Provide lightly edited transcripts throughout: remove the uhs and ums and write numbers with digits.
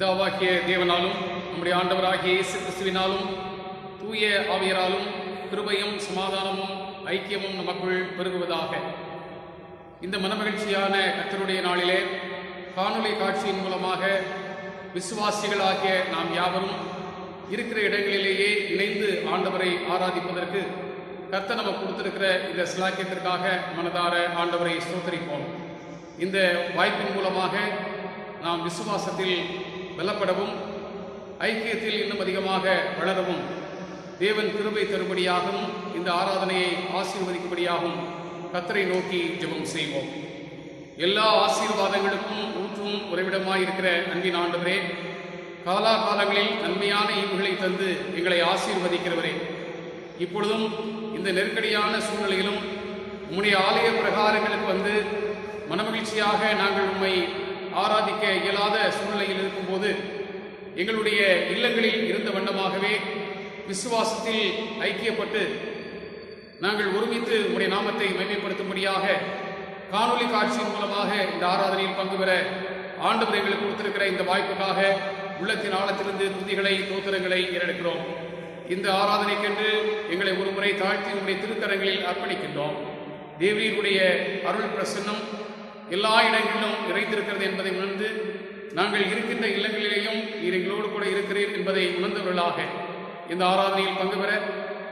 பிதாவாகிய தேவனாலும் நம்முடைய ஆண்டவராகிய இயேசு கிறிஸ்துவினாலும் தூய ஆவியராலும் கிருபையும் சமாதானமும் ஐக்கியமும் நமக்குள் பெருகுவதாக. இந்த மனமகிழ்ச்சியான கர்த்தருடைய நாளிலே காணொளி காட்சியின் மூலமாக விசுவாசிகளாகிய நாம் யாவரும் இருக்கிற இடங்களிலேயே இணைந்து ஆண்டவரை ஆராதிப்பதற்கு கர்த்தர் நமக்கு கொடுத்திருக்கிற இந்த சிலாக்கியத்திற்காக மனதார ஆண்டவரை ஸ்தோத்திரிப்போம். இந்த வாய்ப்பின் மூலமாக நாம் விசுவாசத்தில் பலப்படவும் ஐக்கியத்தில் இன்னும் அதிகமாக வளரவும் தேவன் கிருபை தரும்படியாகவும் இந்த ஆராதனையை ஆசீர்வதிக்கும்படியாகவும் கர்த்தரை நோக்கி ஜெபம் செய்வோம். எல்லா ஆசீர்வாதங்களுக்கும் ஊற்றும் உறைவிடமாயிருக்கிற அன்பின் ஆண்டவரே, காலாகாலங்களில் நன்மையான ஈவுகளை தந்து எங்களை ஆசீர்வதிக்கிறவரே, இப்பொழுதும் இந்த நெருக்கடியான சூழ்நிலையிலும் உம்முடைய ஆலய பிரகாரங்களுக்கு வந்து மனமகிழ்ச்சியாக நாங்கள் உம்மை ஆராதிக்க இயலாத சூழ்நிலையில் இருக்கும்போது எங்களுடைய இல்லங்களில் இருந்த வண்ணமாகவே விசுவாசத்தில் ஐக்கியப்பட்டு நாங்கள் ஒருமித்து உம்முடைய நாமத்தை மகிமைப்படுத்தும்படியாக காணொலி காட்சியின் மூலமாக இந்த ஆராதனையில் பங்கு பெற ஆண்டவர் எங்களுக்கு கொடுத்திருக்கிற இந்த வாய்ப்புக்காக உள்ளத்தின் ஆழத்திலிருந்து துதிகளை தோத்திரங்களை ஏறெடுக்கிறோம். இந்த ஆராதனைக்கென்று எங்களை ஒருமுறை தாழ்த்தி உடைய திருக்கரங்களில் அர்ப்பணிக்கின்றோம். தேவரீருடைய அருள் பிரசன்னம் எல்லா இடங்களிலும் நிறைந்திருக்கிறது என்பதை உணர்ந்து நாங்கள் இருக்கின்ற இல்லங்களிலேயும் நீர் எங்களோடு கூட இருக்கிறீர் என்பதை உணர்ந்தவர்களாக இந்த ஆராதனையில் பங்கு பெற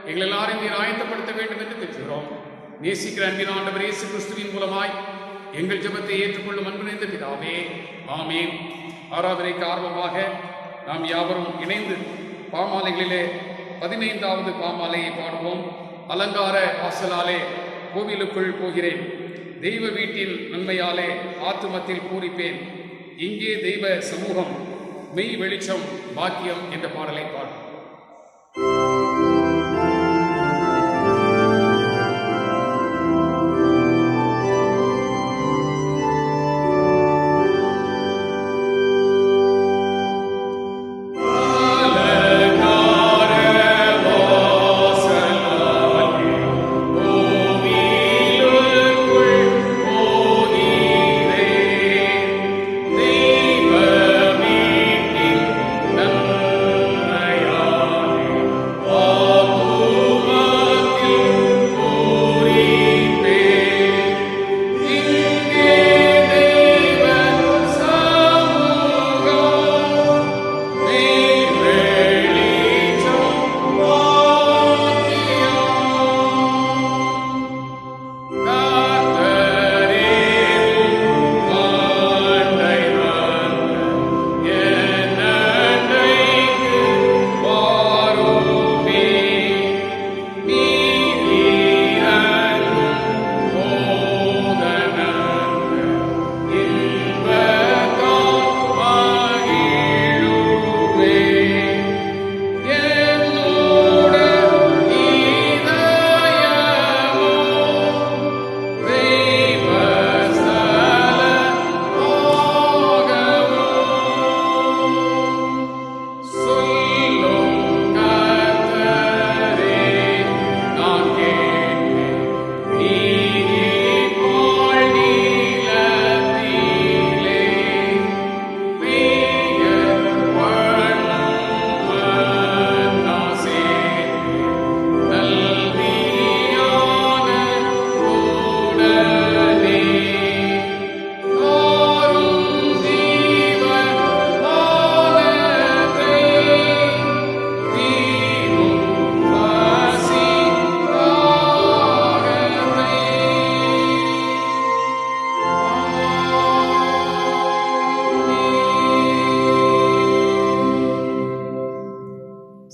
எங்கள் எல்லாரையும் நீர் ஆயத்தப்படுத்த வேண்டும் என்று பெற்றுகிறோம். நேசிக்கிற அன்பின் ஆண்டவர் இயேசு கிறிஸ்துவின் மூலமாய் எங்கள் ஜெபத்தை ஏற்றுக்கொள்ளும் அன்பு நிறைந்த பிதாவே, ஆமென். ஆராதனைக்கு ஆர்வமாக நாம் யாவரும் இணைந்து பாமாலைகளிலே 15வது பாமாலையை பாடுவோம். அலங்கார வாசலாலே கோவிலுக்குள் போகிறேன், தெய்வ வீட்டின் நன்மையாலே ஆத்துமத்தில் பூரிப்பேன், இங்கே தெய்வ சமூகம் மெய் வெளிச்சம் பாக்கியம் என்ற பாடலை பாடும்.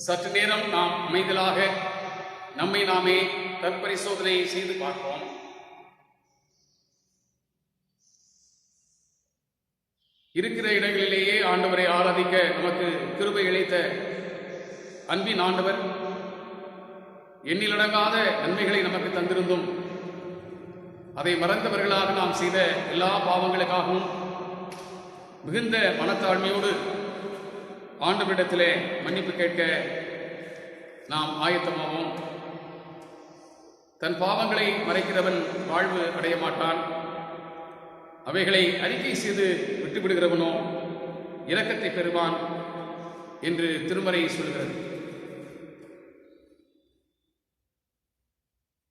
சற்று நேரம் நாம் அமைதலாக நம்மை நாமே தற்பரிசோதனை செய்து பார்ப்போம். இருக்கிற இடங்களிலேயே ஆண்டவரை ஆராதிக்க நமக்கு கிருபை இழைத்த அன்பின் ஆண்டவர் எண்ணிலடங்காத நன்மைகளை நமக்கு தந்திருந்தும் அதை மறந்தவர்களாக நாம் செய்த எல்லா பாவங்களுக்காகவும் மிகுந்த மனத்தாழ்மையோடு ஆண்டவரிடத்திலே மன்னிப்பு கேட்க நாம் ஆயத்தமாவோம். தன் பாவங்களை மறைக்கிறவன் வாழ்வு அடைய மாட்டான், அவைகளை அறிக்கை செய்து விட்டுவிடுகிறவனோ இரக்கத்தை பெறுவான் என்று திருமறை சொல்கிறது.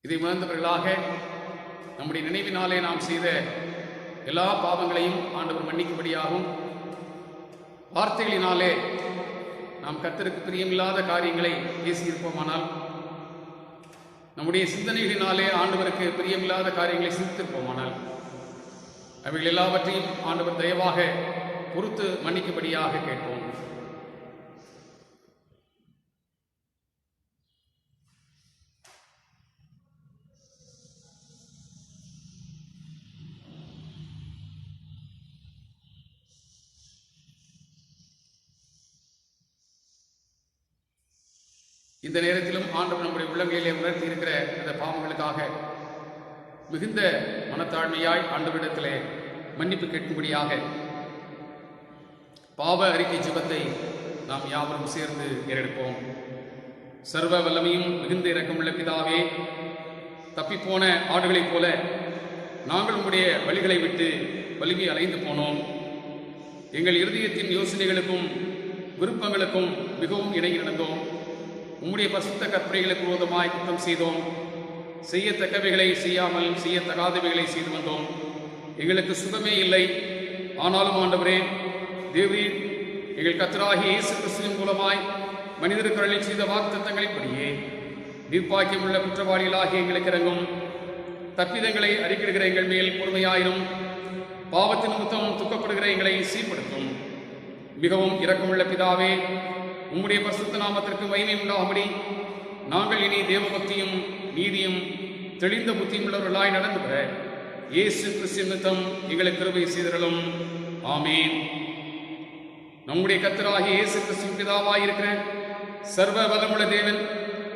இதை உணர்ந்தவர்களாக நம்முடைய நினைவினாலே நாம் செய்த எல்லா பாவங்களையும் ஆண்டவர் மன்னிக்கும்படியாகவும், வார்த்தைகளினாலே நாம் கர்த்தருக்கு பிரியமில்லாத காரியங்களை பேசியிருப்போமானால், நம்முடைய சிந்தனைகளினாலே ஆண்டவருக்கு பிரியமில்லாத காரியங்களை சிந்தித்திருப்போமானால், அவைகள் எல்லாவற்றையும் ஆண்டவர் தயவாக பொறுத்து மன்னிக்கும்படியாக கேட்போம். இந்த நேரத்திலும் ஆண்டவர் நம்முடைய உள்ளங்கையிலே உணர்த்தி இருக்கிற அந்த பாவங்களுக்காக மிகுந்த மனத்தாழ்மையாய் ஆண்டவரிடத்திலே மன்னிப்பு கேட்கும்படியாக பாவ அறிக்கை ஜெபத்தை நாம் யாவரும் சேர்ந்து ஏறெடுப்போம். சர்வ வல்லமையும் மிகுந்த இரக்கமுள்ள பிதாவே, தப்பிப்போன ஆடுகளைப் போல நாங்கள் உம்முடைய வழிகளை விட்டு வலிமை அலைந்து போனோம். எங்கள் இருதயத்தின் யோசனைகளுக்கும் விருப்பங்களுக்கும் மிகவும் இணங்கி நடந்தோம். உம்முடைய பரிசுத்த கற்பனைகளுக்கு விரோதமாய் குற்றம் செய்தோம். செய்யத்தக்கவைகளை செய்யாமல் செய்யத்தகாதவைகளை செய்து வந்தோம். எங்களுக்கு சுகமே இல்லை. ஆனாலும் ஆண்டவரே தேவரீர் எங்கள் கர்த்தராகிய இயேசு கிறிஸ்துவின் மூலமாய் மனிதருக்கு அருளி செய்த வாக்குத்தத்தங்களின்படியே நிர்பாக்கியமுள்ள குற்றவாளிகளாகிய எங்களுக்கு இறங்கும். தப்பிதங்களை அறிக்கிடுகிற எங்கள் மேல் பொறுமையாயிரும். பாவத்தின் நிமித்தம் துக்கப்படுகிற எங்களை சீர்படுத்தும். மிகவும் இரக்கமுள்ள பிதாவே, உம்முடைய பரிசுத்த நாமத்திற்கு மகிமை உண்டாகும்படி நாங்கள் இனி தேவபக்தியும் நீதியும் தெளிந்த புத்தியும் உள்ளவர்களாய் நடந்து பெற இயேசு கிறிஸ்து நிமித்தம் எங்களுக்கு கிருபை செய்தருளும். ஆமேன். நம்முடைய கர்த்தராகிய இயேசு கிறிஸ்துவின் பிதாவாய் இருக்கிற சர்வ வல்லமுள்ள தேவன்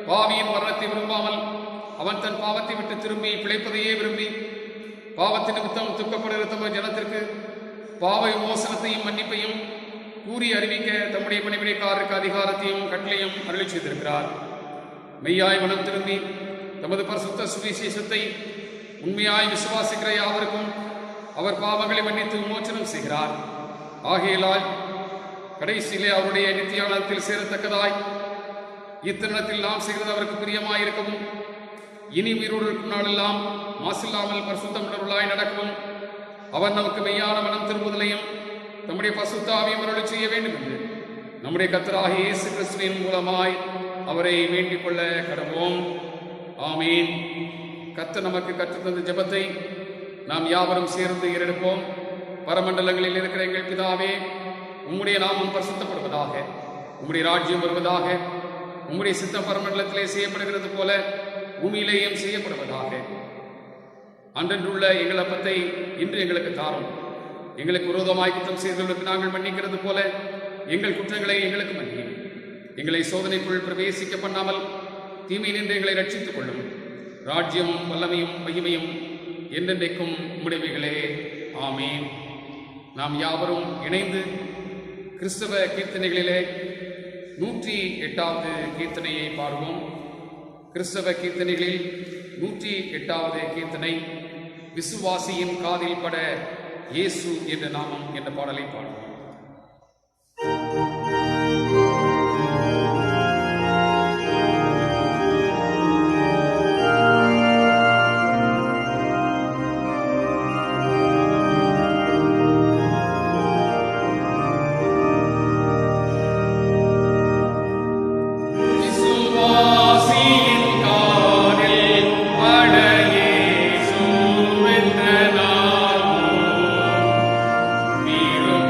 பாவியின் மரணத்தை விரும்பாமல் அவன் தன் பாவத்தை விட்டு திரும்பி பிழைப்பதையே விரும்பி பாவத்தின் நிமித்தம் துக்கப்படுகிற தமது ஜனத்திற்கு பாவ விமோசனத்தையும் மன்னிப்பையும் கூறி அறிவிக்க தம்முடைய பணிவிடைக்காரருக்கு அதிகாரத்தையும் கட்டளையும் அருளி செய்திருக்கிறார். மெய்யாய் மனம் திரும்பி தமது பரிசுத்த சுவிசேஷத்தை உண்மையாய் விசுவாசிக்கிற யாவருக்கும் அவர் பாவங்களை மன்னித்து விமோசனம் செய்கிறார். ஆகையிலால் கடைசியிலே அவருடைய நித்தியானத்தில் சேரத்தக்கதாய் இத்தருணத்தில் நாம் செய்கிறது அவருக்கு பிரியமாயிருக்கவும், இனி உயிரோடு இருக்கும் நாளெல்லாம் மாசில்லாமல் பரிசுத்தமுள்ளவர்களாய் நடக்கவும் அவர் நமக்கு மெய்யான மனம் திரும்புதலையும் நம்முடைய பரிசுத்த ஆவியும் அருளி செய்ய வேண்டும் என்று நம்முடைய கர்த்தராகிய இயேசு கிறிஸ்துவின் மூலமாய் அவரை வேண்டிக் கொள்ள கடவோம். ஆமீன். கர்த்தர் நமக்கு கற்றுத்தந்த ஜெபத்தை நாம் யாவரும் சேர்ந்து ஏறெடுப்போம். பரமண்டலங்களில் இருக்கிற எங்கள் பிதாவே, உம்முடைய நாமம் பரிசுத்தப்படுவதாக, உம்முடைய ராஜ்யம் வருவதாக, உம்முடைய சித்தம் பரமண்டலத்திலே செய்யப்படுகிறது போல பூமியிலேயும் செய்யப்படுவதாக. அன்றன்றுள்ள எங்கள் அப்பத்தை இன்று எங்களுக்கு தாரும். எங்களுக்கு விரோதமாய் குற்றம் செய்தவர்களுக்கு நாங்கள் மன்னிக்கிறது போல எங்கள் குற்றங்களை எங்களுக்கு மன்னியும். எங்களை சோதனைக்குள் பிரவேசிக்க பண்ணாமல் தீமை நின்று எங்களை ரட்சித்துக் கொள்ளும். ராஜ்யமும் வல்லமையும் மகிமையும் என்றென்றைக்கும் உம்முடையவைகளே. ஆமீன். நாம் யாவரும் இணைந்து கிறிஸ்தவ கீர்த்தனைகளிலே 108வது கீர்த்தனையை பாடுவோம். கிறிஸ்தவ கீர்த்தனைகளில் 108வது கீர்த்தனை விசுவாசியின் காதில் பட இயேசு என்ற நாமம் என்ற பாடலை பாடுவோம். Virum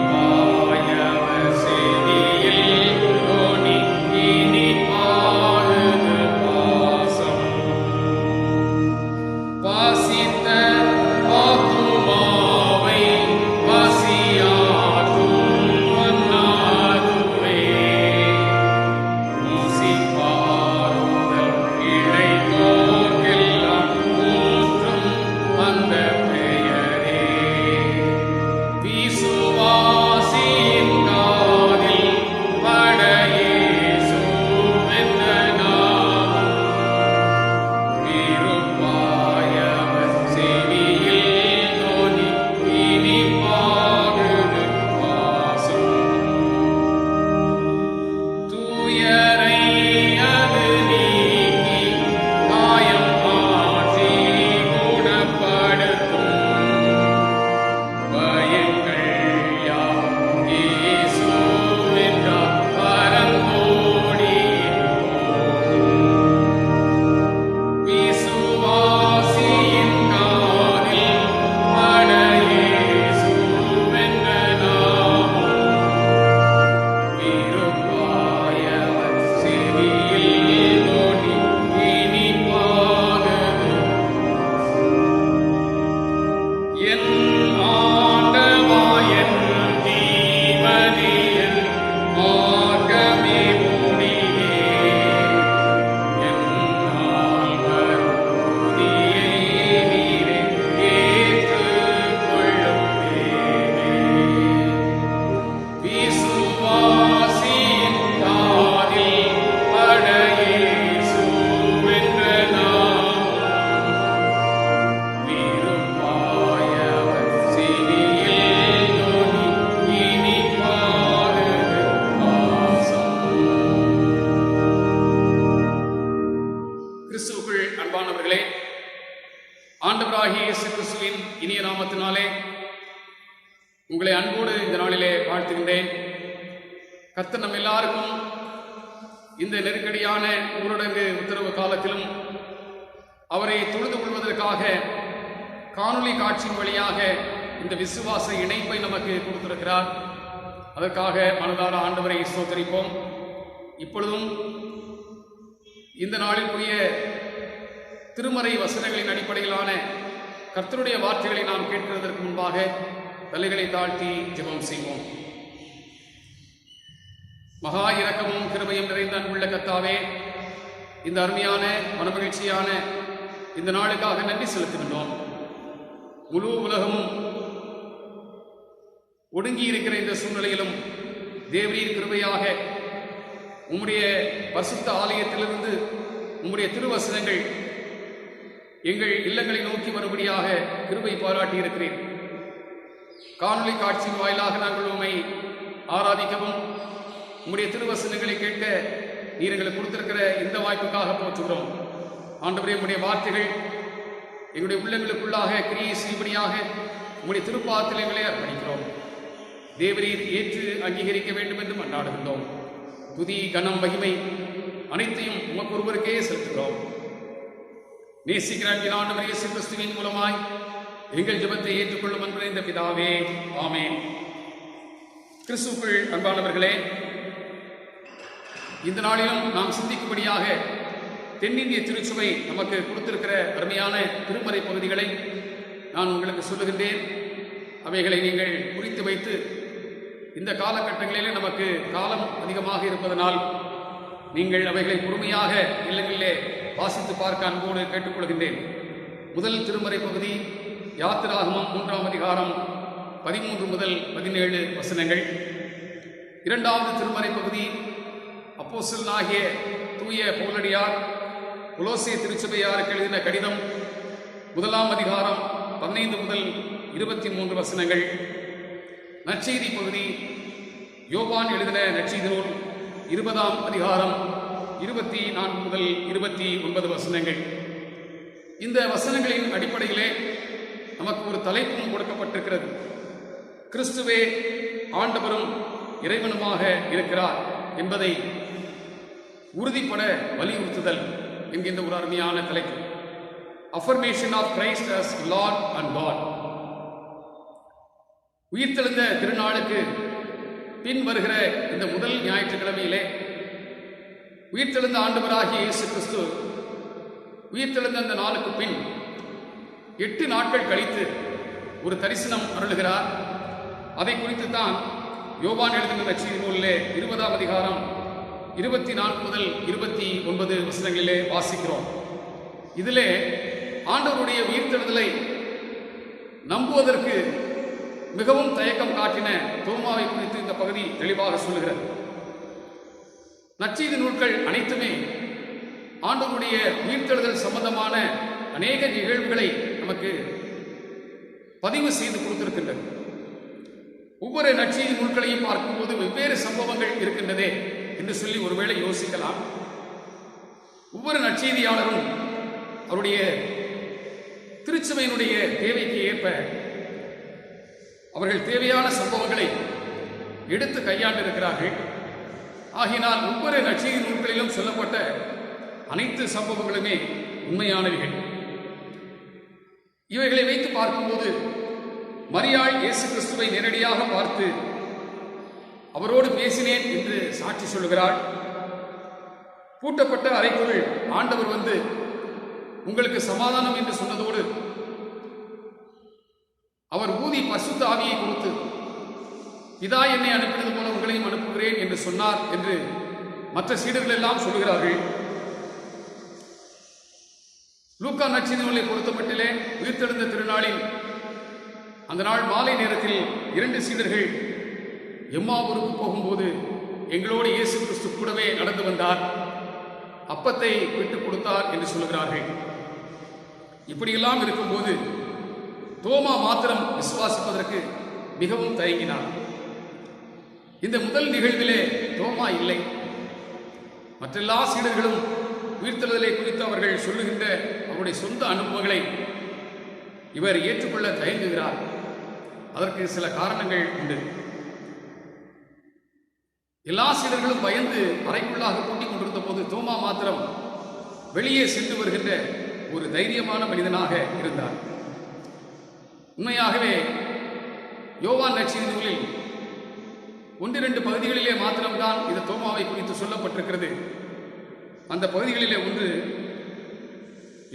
ஆண்டவராகிய இயேசு கிறிஸ்துவின் இனிய நாமத்தினாலே உங்களை அன்போடு இந்த நாளிலே வாழ்த்துகின்றேன். கர்த்தர் நம் எல்லாருக்கும் இந்த நெருக்கடியான ஊரடங்கு உத்தரவு காலத்திலும் அவரை தொழுது கொள்வதற்காக காணொளி காட்சியின் வழியாக இந்த விசுவாச இணைப்பை நமக்கு கொடுத்திருக்கிறார். அதற்காக மனதார ஆண்டவரை ஸ்தோத்திரிப்போம். இப்பொழுதும் இந்த நாளிற்குரிய திருமறை வசனங்களின் அடிப்படையிலான கர்த்தருடைய வார்த்தைகளை நாம் கேட்கிறதற்கு முன்பாக தலைகளை தாழ்த்தி ஜெபம் செய்வோம். மகா இரக்கமும் கிருபையும் நிறைந்த அன்புள்ள கர்த்தாவே, இந்த அருமையான மனமகிழ்ச்சியான இந்த நாளுக்காக நன்றி செலுத்துகின்றோம். முழு உலகமும் ஒடுங்கி இருக்கிற இந்த சூழ்நிலையிலும் தேவரீர் கிருபையாக உம்முடைய பரிசுத்த ஆலயத்திலிருந்து உம்முடைய திருவசனங்கள் எங்கள் இல்லங்களை நோக்கி வரும்படியாக கிருபை பாராட்டி இருக்கிறேன். காணொளி காட்சியின் வாயிலாக நாங்கள் உம்மை ஆராதிக்கவும் உம்முடைய திருவசனங்களை கேட்க நீர் எங்களுக்கு கொடுத்திருக்கிற இந்த வாய்ப்புக்காக போற்றுகிறோம். ஆண்டவரே, உம்முடைய வார்த்தைகள் எங்களுடைய உள்ளங்களுக்குள்ளாக கிரியை செய்யும்படியாக உம்முடைய திருப்பாதத்தில் எங்களை அர்ப்பணிக்கிறோம். தேவரீர் ஏற்று அங்கீகரிக்க வேண்டும் என்று மன்றாடுகின்றோம். துதி, கனம், மகிமை அனைத்தையும் உமக்கு ஒருவருக்கே செலுத்துகிறோம். நேசிக்கிற அன்பின் ஆண்டவர் இயேசு கிறிஸ்துவின் மூலமாய் எங்கள் ஜெபத்தை ஏற்றுக்கொள்ளும் அன்பு இந்த பிதாவே, ஆமென். கிறிஸ்துவுக்குள் அன்பானவர்களே, இந்த நாளிலும் நாம் சிந்திக்கும்படியாக தென்னிந்திய திருச்சபை நமக்கு கொடுத்திருக்கிற அருமையான திருமறை பகுதிகளை நான் உங்களுக்கு சொல்லுகின்றேன். அவைகளை நீங்கள் குறித்து வைத்து இந்த காலகட்டங்களிலே நமக்கு காலம் அதிகமாக இருப்பதனால் நீங்கள் அவைகளை பொறுமையாக இல்லங்களிலே வாசித்து பார்க்க அன்போடு கேட்டுக்கொள்கின்றேன். முதல் திருமறை பகுதி யாத்திராகமம் 3ஆம் அதிகாரம் 13 முதல் 17 வசனங்கள். இரண்டாவது திருமறை பகுதி அப்போஸ்தலனாகிய தூய பவுலடியார் கொலோசே திருச்சபையாருக்கு எழுதின கடிதம் 1ஆம் அதிகாரம் 15 முதல் 23 வசனங்கள். நற்செய்தி பகுதி யோவான் எழுதின நற்செய்தி நூல் 20ஆம் அதிகாரம் 24 முதல் 29 வசனங்கள். இந்த வசனங்களின் அடிப்படையிலே நமக்கு ஒரு தலைப்பும் கொடுக்கப்பட்டிருக்கிறது. கிறிஸ்துவே ஆண்டவரும் இறைவனுமாக இருக்கிறார் என்பதை உறுதிப்பட வலியுறுத்துதல் என்கின்ற ஒரு அருமையான தலைப்பு. Affirmation of Christ as Lord and God. உயிர்த்தெழுந்த திருநாளுக்கு பின் வருகிற இந்த முதல் ஞாயிற்றுக்கிழமையிலே உயிர்த்தெழுந்த ஆண்டவராகிய இயேசு கிறிஸ்து உயிர்த்தெழுந்த அந்த நாளுக்கு பின் 8 நாட்கள் கழித்து ஒரு தரிசனம் அருளுகிறார். அதை குறித்து தான் யோவான் எழுதின நற்செய்தி நூலிலே 20ஆம் அதிகாரம் 24 முதல் 29 வசனங்களிலே வாசிக்கிறோம். இதிலே ஆண்டவருடைய உயிர்த்தெழுதலை நம்புவதற்கு மிகவும் தயக்கம் காட்டின தோமாவை குறித்து இந்த பகுதி தெளிவாக சொல்லுகிறது. நற்செய்தி நூல்கள் அனைத்துமே ஆண்டவருடைய உயிர்த்தெழுதல் சம்பந்தமான அநேக நிகழ்வுகளை நமக்கு பதிவு செய்து கொடுத்திருக்கின்றது. ஒவ்வொரு நற்செய்தி நூல்களையும் பார்க்கும்போது வெவ்வேறு சம்பவங்கள் இருக்கின்றதே என்று சொல்லி ஒருவேளை யோசிக்கலாம். ஒவ்வொரு நற்செய்தியாளரும் அவருடைய திருச்சபையினுடைய தேவைக்கு ஏற்ப அவர்கள் தேவையான சம்பவங்களை எடுத்து கையாண்டிருக்கிறார்கள். ஆகினால் ஒவ்வொரு நற்செய்தி நூல்களிலும் சொல்லப்பட்ட அனைத்து சம்பவங்களுமே உண்மையானவைகள். இவைகளை வைத்து பார்க்கும்போது மரியாள் இயேசு கிறிஸ்துவை நேரடியாக பார்த்து அவரோடு பேசினேன் என்று சாட்சி சொல்கிறாள். பூட்டப்பட்ட அறைக்குள் ஆண்டவர் வந்து உங்களுக்கு சமாதானம் என்று சொன்னதோடு அவர் ஊதி பரிசுத்த ஆவியை கொடுத்து பிதா என்னை அனுப்பினது போல உங்களையும் அனுப்புகிறேன் என்று சொன்னார் என்று மற்ற சீடர்கள் எல்லாம் சொல்கிறார்கள். லூக்கா நற்செய்தி நூலை பொறுத்தமட்டிலே உயிர்த்தெழுந்த திருநாளில் அந்த நாள் மாலை நேரத்தில் 2 சீடர்கள் எம்மாவூருக்கு போகும்போது எங்களோடு இயேசு கிறிஸ்து கூடவே நடந்து வந்தார், அப்பத்தை விட்டுக் கொடுத்தார் என்று சொல்கிறார்கள். இப்படியெல்லாம் இருக்கும்போது தோமா மாத்திரம் விசுவாசிப்பதற்கு மிகவும் தயங்கினார். இந்த முதல் நிகழ்விலே தோமா இல்லை. மற்றெல்லா சீடர்களும் உயிர்த்தெழுதலை குறித்து அவர்கள் சொல்லுகின்ற அவருடைய சொந்த அனுபவங்களை இவர் ஏற்றுக்கொள்ள தயங்குகிறார். அதற்கு சில காரணங்கள் உண்டு. எல்லா சீடர்களும் பயந்து அறைக்குள்ளாக கூட்டிக் கொண்டிருந்த போது தோமா மாத்திரம் வெளியே சென்று வருகின்ற ஒரு தைரியமான மனிதனாக இருந்தார். உண்மையாகவே யோவான் நற்செய்தி நூலில் 1-2 பகுதிகளிலே மாத்திரம்தான் இந்த தோமாவை குறித்து சொல்லப்பட்டிருக்கிறது. அந்த பகுதிகளிலே ஒன்று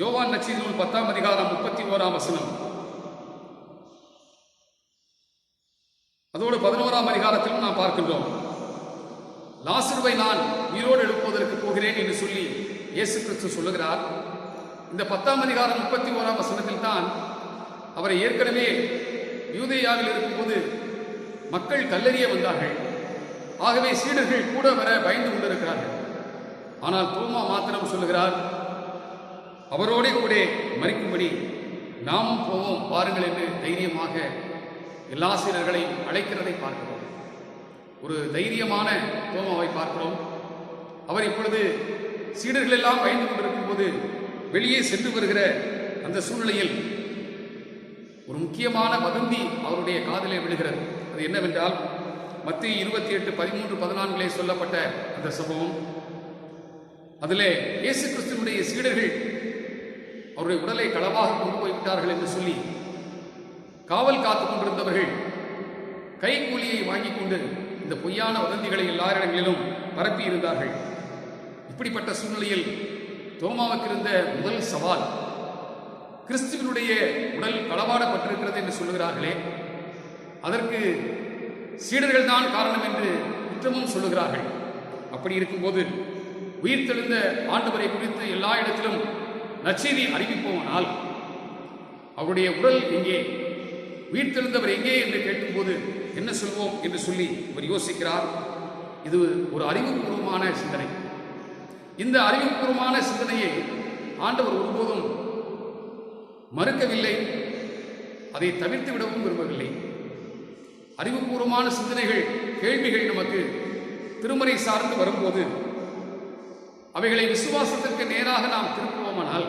யோவான் நற்செய்தி நூல் 10ஆம் அதிகாரம் 31ஆம் வசனம். அதோடு 11ஆம் அதிகாரத்திலும் நாம் பார்க்கின்றோம். லாசருவை நான் உயிரோடு எழுப்புவதற்கு போகிறேன் என்று சொல்லி இயேசு கிறிஸ்து சொல்லுகிறார். இந்த 10ஆம் அதிகாரம் 31ஆம் வசனத்தில் தான் அவரை ஏற்கனவே யூதேயாவில் இருக்கும்போது மக்கள் கல்லெறிய வந்தார்கள். ஆகவே சீடர்கள் கூட வர பயந்து கொண்டிருக்கிறார்கள். ஆனால் தோமா மாத்திரம் சொல்லுகிறார், அவரோட கூட மறிக்கும்படி நாமும் போவோம் பாருங்கள் என்று தைரியமாக எல்லா சீடர்களையும் அழைக்கிறதை பார்க்கிறோம். ஒரு தைரியமான தோமாவை பார்க்கிறோம். அவர் இப்பொழுது சீடர்கள் எல்லாம் பயந்து கொண்டிருக்கும் போது வெளியே சென்று வருகிற அந்த சூழ்நிலையில் ஒரு முக்கியமான வதந்தி அவருடைய காதிலே விழுகிறது. அது என்னவென்றால் மத்தேயு 28:13-14 சொல்லப்பட்ட அந்த சம்பவம். அதிலே இயேசு கிறிஸ்துவினுடைய சீடர்கள் அவருடைய உடலை களவாக கொண்டு போய்விட்டார்கள் என்று சொல்லி காவல் காத்துக் கொண்டிருந்தவர்கள் கைக்கூலியை வாங்கிக் கொண்டு இந்த பொய்யான வதந்திகளை எல்லா இடங்களிலும் பரப்பி இருந்தார்கள். இப்படிப்பட்ட சூழ்நிலையில் தோமாவுக்கு இருந்த முதல் சவால், கிறிஸ்துவினுடைய உடல் களவாடப்பட்டிருக்கிறது என்று சொல்லுகிறார்களே, அதற்கு சீடர்கள் தான் காரணம் என்று குற்றமும் சொல்லுகிறார்கள். அப்படி இருக்கும்போது உயிர்த்தெழுந்த ஆண்டவரை குறித்து எல்லா இடத்திலும் நற்செய்தி அறிவிப்போமானால் அவருடைய உடல் எங்கே, உயிர்த்தெழுந்தவர் எங்கே என்று கேட்கும்போது என்ன சொல்வோம் என்று சொல்லி அவர் யோசிக்கிறார். இது ஒரு அறிவுபூர்வமான சிந்தனை. இந்த அறிவுபூர்வமான சிந்தனையை ஆண்டவர் ஒருபோதும் மறுக்கவில்லை, அதை தவிர்த்து விடவும் விரும்பவில்லை. அறிவுபூர்வமான சிந்தனைகள், கேள்விகள் நமக்கு திருமறை சார்ந்து வரும்போது அவைகளை விசுவாசத்திற்கு நேராக நாம் திருப்புவோமானால்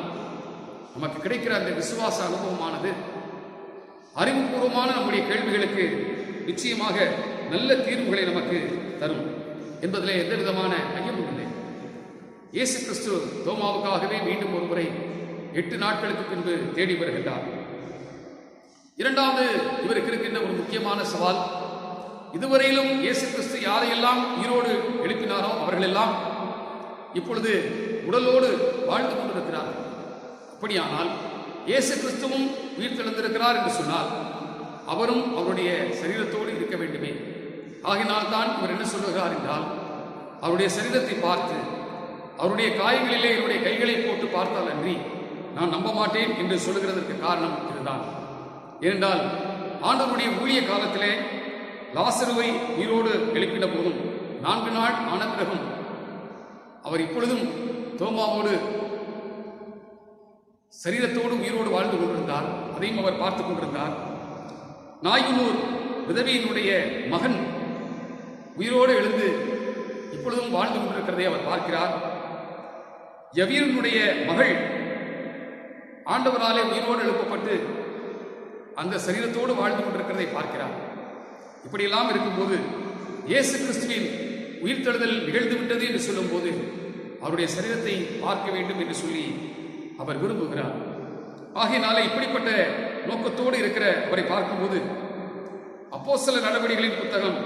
நமக்கு கிடைக்கிற அந்த விசுவாச அனுபவமானது அறிவுபூர்வமான நம்முடைய கேள்விகளுக்கு நிச்சயமாக நல்ல தீர்வுகளை நமக்கு தரும் என்பதிலே எந்த விதமான ஐயமும் இல்லை. இயேசு கிறிஸ்து தோமாவுக்காகவே மீண்டும் ஒரு முறை 8 நாட்களுக்கு பின்பு தேடி வருகின்றார். இரண்டாவது இவருக்கு இருக்கின்ற ஒரு முக்கியமான சவால், இதுவரையிலும் இயேசு கிறிஸ்து யாரையெல்லாம் உயிரோடு எழுப்பினாரோ அவர்களெல்லாம் இப்பொழுது உடலோடு வாழ்ந்து கொண்டிருக்கிறார். அப்படியானால் இயேசு கிறிஸ்துவும் உயிர் தெழுந்திருக்கிறார் என்று சொன்னால் அவரும் அவருடைய சரீரத்தோடு இருக்க வேண்டுமே. ஆகினால் தான் இவர் என்ன சொல்லுகிறார் என்றால், அவருடைய சரீரத்தை பார்த்து அவருடைய காயங்களிலே என்னுடைய கைகளை போட்டு பார்த்தால் அன்றி நான் நம்ப மாட்டேன் என்று சொல்லுகிறதற்கு காரணம் இதுதான். ஏனென்றால் ஆண்டவருடைய ஊழிய காலத்திலே லாசருவை உயிரோடு எழுப்பின போதும் 4 நாள் ஆன பிறகும் அவர் இப்பொழுதும் தோமாவோடு சரீரத்தோடு உயிரோடு வாழ்ந்து கொண்டிருந்தார். அதையும் அவர் பார்த்து கொண்டிருந்தார். நாயுனூர் விதவையினுடைய மகன் உயிரோடு எழுந்து இப்பொழுதும் வாழ்ந்து கொண்டிருக்கிறதை அவர் பார்க்கிறார். யவீரனுடைய மகள் ஆண்டவராலே உயிரோடு எழுப்பப்பட்டு அந்த சரீரத்தோடு வாழ்ந்து கொண்டிருக்கிறதை பார்க்கிறார். இப்படியெல்லாம் இருக்கும்போது இயேசு கிறிஸ்துவின் உயிர்த்தெழுதல் நிகழ்ந்துவிட்டது என்று சொல்லும் போது அவருடைய சரீரத்தை பார்க்க வேண்டும் என்று சொல்லி அவர் விரும்புகிறார். ஆகையினாலே இப்படிப்பட்ட நோக்கத்தோடு இருக்கிற அவரை பார்க்கும்போது அப்போஸ்தலர் நடவடிக்கைகளின் புத்தகம்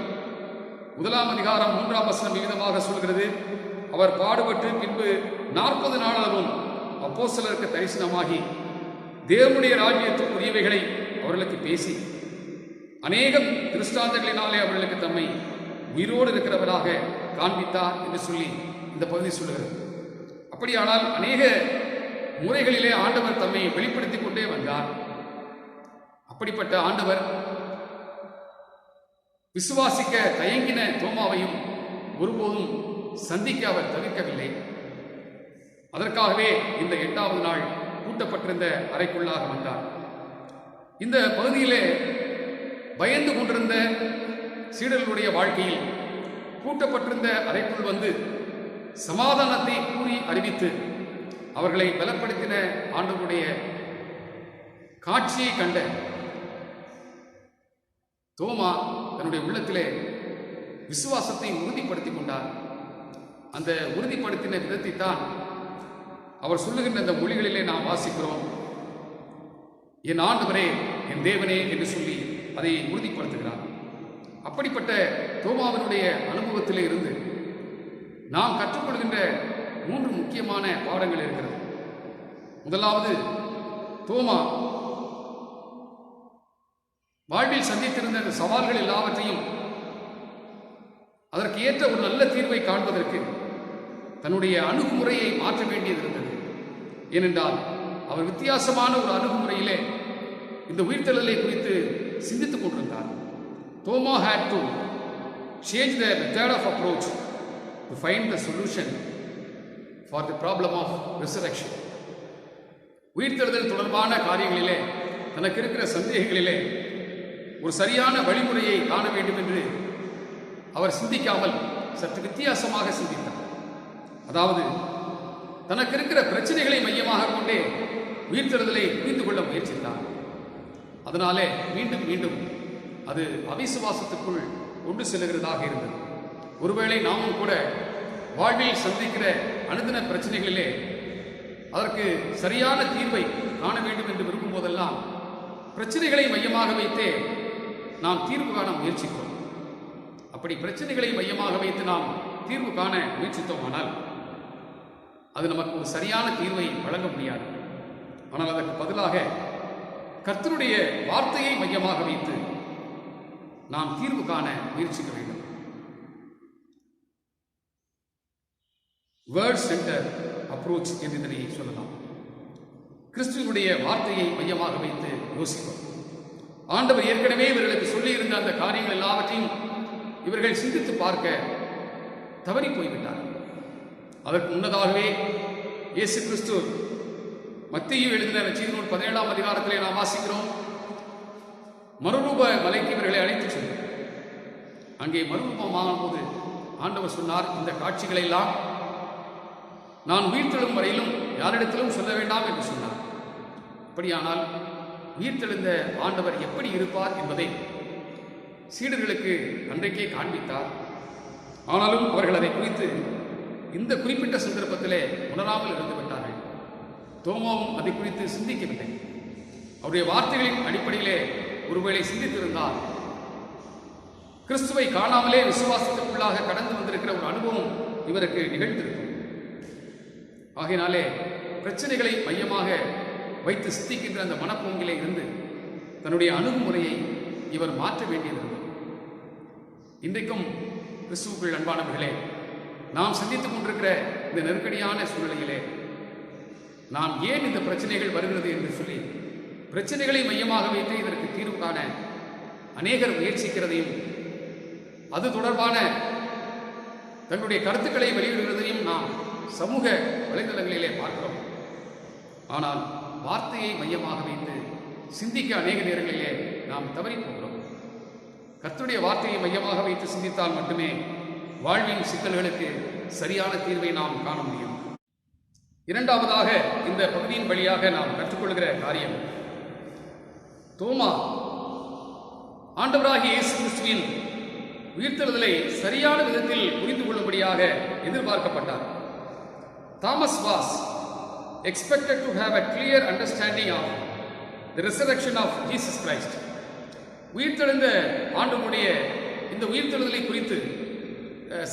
1ஆம் அதிகாரம் 3ஆம் வசனம் விகிதமாக சொல்கிறது, அவர் பாடுபட்டு பின்பு 40 நாளாகவும் அப்போஸ்தலருக்கு தரிசனமாகி தேவனுடைய ராஜ்யத்துக்குரியவைகளை அவர்களுக்கு பேசி அநேகம் திருஷ்டாந்தங்களினாலே அவர்களுக்கு தம்மை உயிரோடு இருக்கிறவராக காண்பித்தார் என்று சொல்லி இந்த பகுதி சொல்லுகிறது. அப்படியானால் அநேக முறைகளிலே ஆண்டவர் தம்மை வெளிப்படுத்திக் கொண்டே வந்தார். அப்படிப்பட்ட ஆண்டவர் விசுவாசிக்க தயங்கின தோமாவையும் ஒருபோதும் சந்திக்க அவர் தவிர்க்கவில்லை. அதற்காகவே இந்த 8வது நாள் பூட்டப்பட்டிருந்த அறைக்குள்ளாக வந்தார். இந்த பகுதியிலே பயந்து கொண்டிருந்த சீடர்களுடைய வாழ்க்கையில் பூட்டப்பட்டிருந்த அறைக்குள் வந்து சமாதானத்தை கூறி அறிவித்து அவர்களை பலப்படுத்தின ஆண்டவருடைய காட்சியை கண்ட தோமா தன்னுடைய உள்ளத்திலே விசுவாசத்தை உறுதிப்படுத்திக் கொண்டார். அந்த உறுதிப்படுத்தின விதத்தை தான் அவர் சொல்லுகின்ற அந்த மொழிகளிலே நாம் வாசிக்கிறோம். என் ஆண்டவரே, என் தேவனே என்று சொல்லி அதை உறுதிப்படுத்துகிறார். அப்படிப்பட்ட தோமாவினுடைய அனுபவத்திலே இருந்து நாம் கற்றுக்கொள்கின்ற 3 முக்கியமான பாடங்கள் இருக்கிறது. முதலாவது, தோமா வாழ்வில் சந்தித்திருந்த அந்த சவால்கள் எல்லாவற்றையும் அதற்கு ஏற்ற ஒரு நல்ல தீர்வை காண்பதற்கு தன்னுடைய அணுகுமுறையை மாற்ற வேண்டியது இருந்தது. ஏனென்றால் அவர் வித்தியாசமான ஒரு அணுகுமுறையிலே இந்த உயிர்த்தெழுதலை குறித்து சிந்தித்துக் கொண்டிருந்தார். Thoma had to change the method of approach to find the solution for the problem of resurrection. உயிர்த்தெழுதல் தொடர்பான காரியங்களிலே தனக்கு இருக்கிற சந்தேகங்களிலே ஒரு சரியான வழிமுறையை காண வேண்டும் என்று அவர் சிந்திக்காமல் சற்று வித்தியாசமாக சிந்தித்தார். அதாவது தனக்கு இருக்கிற பிரச்சனைகளை மையமாக கொண்டே உயிர்த்தெழுதலை புரிந்து கொள்ள முயற்சித்தார். அதனாலே மீண்டும் மீண்டும் அது அவிசுவாசத்துக்குள் கொண்டு செல்கிறதாக இருந்தது. ஒருவேளை நாமும் கூட வாழ்வில் சந்திக்கிற அனுதின பிரச்சனைகளிலே அதற்கு சரியான தீர்வை காண வேண்டும் என்று விரும்பும் போதெல்லாம் பிரச்சனைகளை மையமாக வைத்தே நாம் தீர்வு காண முயற்சிக்கிறோம். அப்படி பிரச்சனைகளை மையமாக வைத்து நாம் தீர்வு காண முயற்சித்தோமானால் அது நமக்கு ஒரு சரியான தீர்வை வழங்க முடியாது. ஆனால் அதற்கு பதிலாக கர்த்தருடைய வார்த்தையை மையமாக வைத்து நாம் தீர்வு காண முயற்சிக்க வேண்டும். வேர்ட் சென்டர் அப்ரோச் என்று இதனை சொல்லலாம். கிறிஸ்துவனுடைய வார்த்தையை மையமாக வைத்து யோசிப்போம். ஆண்டவர் ஏற்கனவே இவர்களுக்கு சொல்லியிருந்த அந்த காரியங்கள் எல்லாவற்றையும் இவர்கள் சிந்தித்து பார்க்க தவறி போய்விட்டார். அதற்கு முன்னதாகவே இயேசு கிறிஸ்து மத்தேயு எழுதின நற்செய்தி நூல் 17ஆம் அதிகாரத்திலே நாம் வாசிக்கிறோம். மறுரூப மலைக்கு இவர்களை அழைத்து சென்றார். அங்கே மறுரூபமான போது ஆண்டவர் சொன்னார், இந்த காட்சிகளை எல்லாம் நான் உயிர்த்தெழும் வரையிலும் யாரிடத்திலும் சொல்ல வேண்டாம் என்று சொன்னார். அப்படியானால் உயிர்த்தெழுந்த ஆண்டவர் எப்படி இருப்பார் என்பதை சீடர்களுக்கு அன்றைக்கே காண்பித்தார். ஆனாலும் அவர்கள் அதை குறித்து இந்த குறிப்பிட்ட சந்தர்ப்பத்திலே உணராமல் இருந்து விட்டார்கள். தோமாவும் அதை குறித்து சிந்திக்கவில்லை. அவருடைய வார்த்தைகளின் அடிப்படையிலே ஒருவேளை சிந்தித்திருந்தால் கிறிஸ்துவை காணாமலே விசுவாசத்துக்குள்ளாக கடந்து வந்திருக்கிற ஒரு அனுபவம் இவருக்கு நிகழ்ந்திருக்கும். ஆகையினாலே பிரச்சனைகளை மையமாக வைத்து சிந்திக்கின்ற அந்த மனப்போங்கிலே இருந்து தன்னுடைய அணுகுமுறையை இவர் மாற்ற வேண்டியது. இன்றைக்கும் கிறிஸ்துவுக்குள் அன்பானவர்களே, நாம் சந்தித்துக் கொண்டிருக்கிற இந்த நெருக்கடியான சூழ்நிலையிலே நாம் ஏன் இந்த பிரச்சனைகள் வருகிறது என்று சொல்லி பிரச்சனைகளை மையமாக வைத்து இதற்கு தீர்வு காண அநேகர் முயற்சிக்கிறதையும் அது தொடர்பான தங்களுடைய கருத்துக்களை வெளியிடுகிறதையும் நாம் சமூக வலைதளங்களிலே பார்க்கிறோம். ஆனால் வார்த்தையை மையமாக வைத்து சிந்திக்க அநேக நேரங்களிலே நாம் தவறி போகிறோம். கர்த்தருடைய வார்த்தையை மையமாக வைத்து சிந்தித்தால் மட்டுமே வாழ்வின் சிக்கல்களுக்கு சரியான தீர்வை நாம் காண முடியும். இரண்டாவதாக இந்த பகுதியின் வழியாக நாம் கற்றுக்கொள்கிற காரியம், தோமா ஆண்டவராகிய இயேசு கிறிஸ்துவின் உயிர்த்தெழுதலை சரியான விதத்தில் புரிந்து கொள்ளும்படியாக எதிர்பார்க்கப்பட்டார். Thomas was expected to have a clear understanding of the resurrection of Jesus Christ. உயிர்த்தெழுந்த ஆண்டவருடைய இந்த உயிர்த்தெழுதலை குறித்து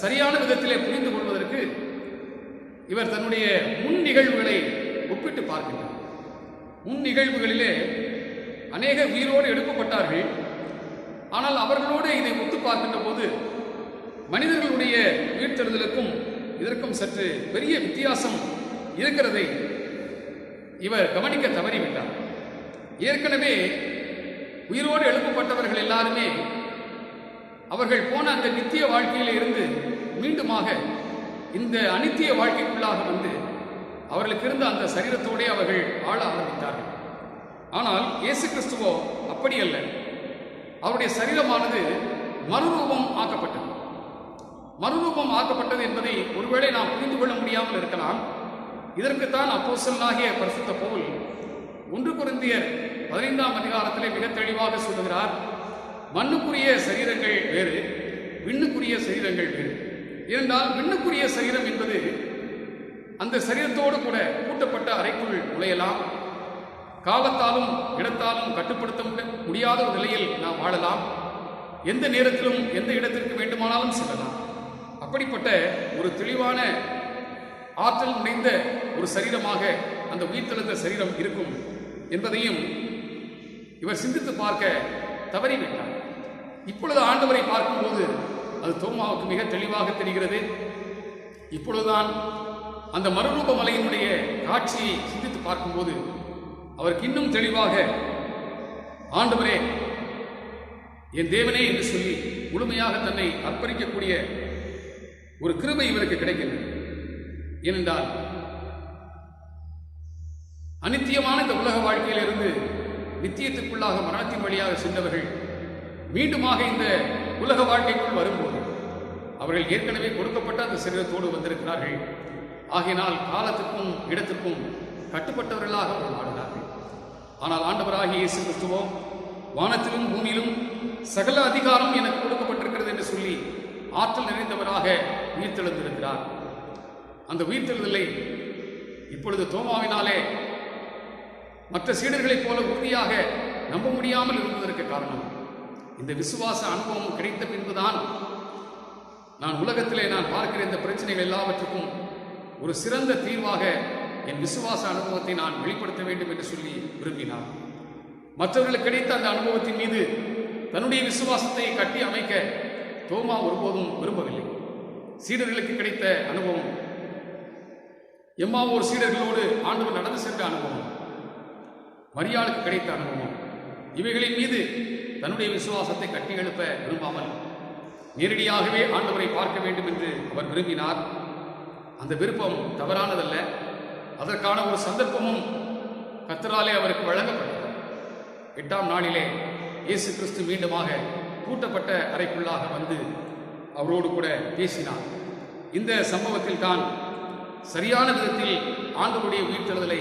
சரியான விதத்திலே புரிந்து கொள்வதற்கு இவர் தன்னுடைய முன் நிகழ்வுகளை ஒப்பிட்டு பார்க்கின்றார். முன் நிகழ்வுகளிலே அநேக உயிரோடு எழுப்பப்பட்டார்கள். ஆனால் அவர்களோடு இதை ஒத்து பார்க்கின்ற போது மனிதர்களுடைய உயிர்த்தெழுதலுக்கும் இதற்கும் சற்று பெரிய வித்தியாசம் இருக்கிறதை இவர் கவனிக்க தவறிவிட்டார். ஏற்கனவே உயிரோடு எழுப்பப்பட்டவர்கள் எல்லாருமே அவர்கள் போன அந்த நித்திய வாழ்க்கையில இருந்து மீண்டுமாக இந்த அனித்திய வாழ்க்கைக்குள்ளாக வந்து அவர்களுக்கு இருந்த அந்த சரீரத்தோடே அவர்கள் ஆள ஆரம்பித்தார்கள். ஆனால் இயேசு கிறிஸ்துவோ அப்படி அல்ல. அவருடைய சரீரமானது மறுரூபம் ஆக்கப்பட்டது. மறுரூபம் ஆக்கப்பட்டது என்பதை ஒருவேளை நாம் புரிந்து கொள்ள முடியாமல் இருக்கலாம். இதற்குத்தான் அப்போஸ்தலனாகிய பரிசுத்த பவுல் 1 கொரிந்தியர் 15ஆம் அதிகாரத்திலே மிக தெளிவாக சொல்லுகிறார், மண்ணுக்குரிய சரீரங்கள் வேறு, விண்ணுக்குரிய சரீரங்கள் வேறு. ஏனென்றால் விண்ணுக்குரிய சரீரம் என்பது அந்த சரீரத்தோடு கூட கூட்டப்பட்ட அறைக்குள் நுழையலாம். காலத்தாலும் இடத்தாலும் கட்டுப்படுத்த முடியாத ஒரு நிலையில் நாம் வாழலாம். எந்த நேரத்திலும் எந்த இடத்திற்கு வேண்டுமானாலும் செல்லலாம். அப்படிப்பட்ட ஒரு தெளிவான ஆற்றல் நிறைந்த ஒரு சரீரமாக அந்த உயிர்த்தெழுந்த சரீரம் இருக்கும் என்பதையும் இவர் சிந்தித்து பார்க்க தவறிவிட்டார். இப்பொழுது ஆண்டவரை பார்க்கும்போது அது தோமாவுக்கு மிக தெளிவாக தெரிகிறது. இப்பொழுதுதான் அந்த மறுரூப மலையினுடைய காட்சியை சிந்தித்து பார்க்கும்போது அவருக்கு இன்னும் தெளிவாக ஆண்டவரே, என் தேவனே என்று சொல்லி முழுமையாக தன்னை அர்ப்பணிக்கக்கூடிய ஒரு கிருபை இவருக்கு கிடைக்கிறது. ஏனென்றால் அனித்தியமான இந்த உலக வாழ்க்கையிலிருந்து நித்தியத்துக்குள்ளாக மரணத்தின் வழியாக சென்றவர்கள் மீண்டுமாக இந்த உலக வாழ்க்கைக்குள் வரும்போது அவர்கள் ஏற்கனவே கொடுக்கப்பட்ட அந்த சரீரத்தோடு வந்திருக்கிறார்கள். ஆகையினால் காலத்திற்கும் இடத்திற்கும் கட்டுப்பட்டவர்களாக அவர்கள் வாழ்கிறார்கள். ஆனால் ஆண்டவராகிய இயேசு கிறிஸ்துவோ வானத்திலும் பூமியிலும் சகல அதிகாரம் எனக்கு கொடுக்கப்பட்டிருக்கிறது என்று சொல்லி ஆற்றல் நிறைந்தவராக உயிர்த்தெழுந்திருக்கிறார். அந்த உயிர்த்தெழுதலை இப்பொழுது தோமாவினாலே மற்ற சீடர்களைப் போல உறுதியாக நம்ப முடியாமல் இருந்ததற்கு காரணம் இந்த விசுவாச அனுபவம் கிடைத்த பின்புதான் நான் உலகத்திலே நான் பார்க்கிற இந்த பிரச்சனைகள் எல்லாவற்றுக்கும் ஒரு சிறந்த தீர்வாக என் விசுவாச அனுபவத்தை நான் வெளிப்படுத்த வேண்டும் என்று சொல்லி விரும்பினார். மற்றவர்களுக்கு கிடைத்த அந்த அனுபவத்தின் மீது தன்னுடைய விசுவாசத்தை கட்டி அமைக்க தோமா ஒருபோதும் விரும்பவில்லை. சீடர்களுக்கு கிடைத்த அனுபவம், எம்மாவூர் சீடர்களோடு ஆண்டவர் நடந்து சென்ற அனுபவம், மரியாளுக்கு கிடைத்த அனுபவம், இவைகளின் மீது தன்னுடைய விசுவாசத்தை கட்டி எழுப்ப விரும்பாமல் நேரடியாகவே ஆண்டவரை பார்க்க வேண்டும் என்று அவர் விரும்பினார். அந்த விருப்பம் தவறானதல்ல. அதற்கான ஒரு சந்தர்ப்பமும் கர்த்தராலே அவருக்கு வழங்கப்பட்டது. 8ஆம் நாளிலே இயேசு கிறிஸ்து மீண்டுமாக கூட்டப்பட்ட அறைக்குள்ளாக வந்து அவரோடு கூட பேசினார். இந்த சம்பவத்தில் தான் சரியான விதத்தில் ஆண்டவருடைய உயிர்த்தெழுதலை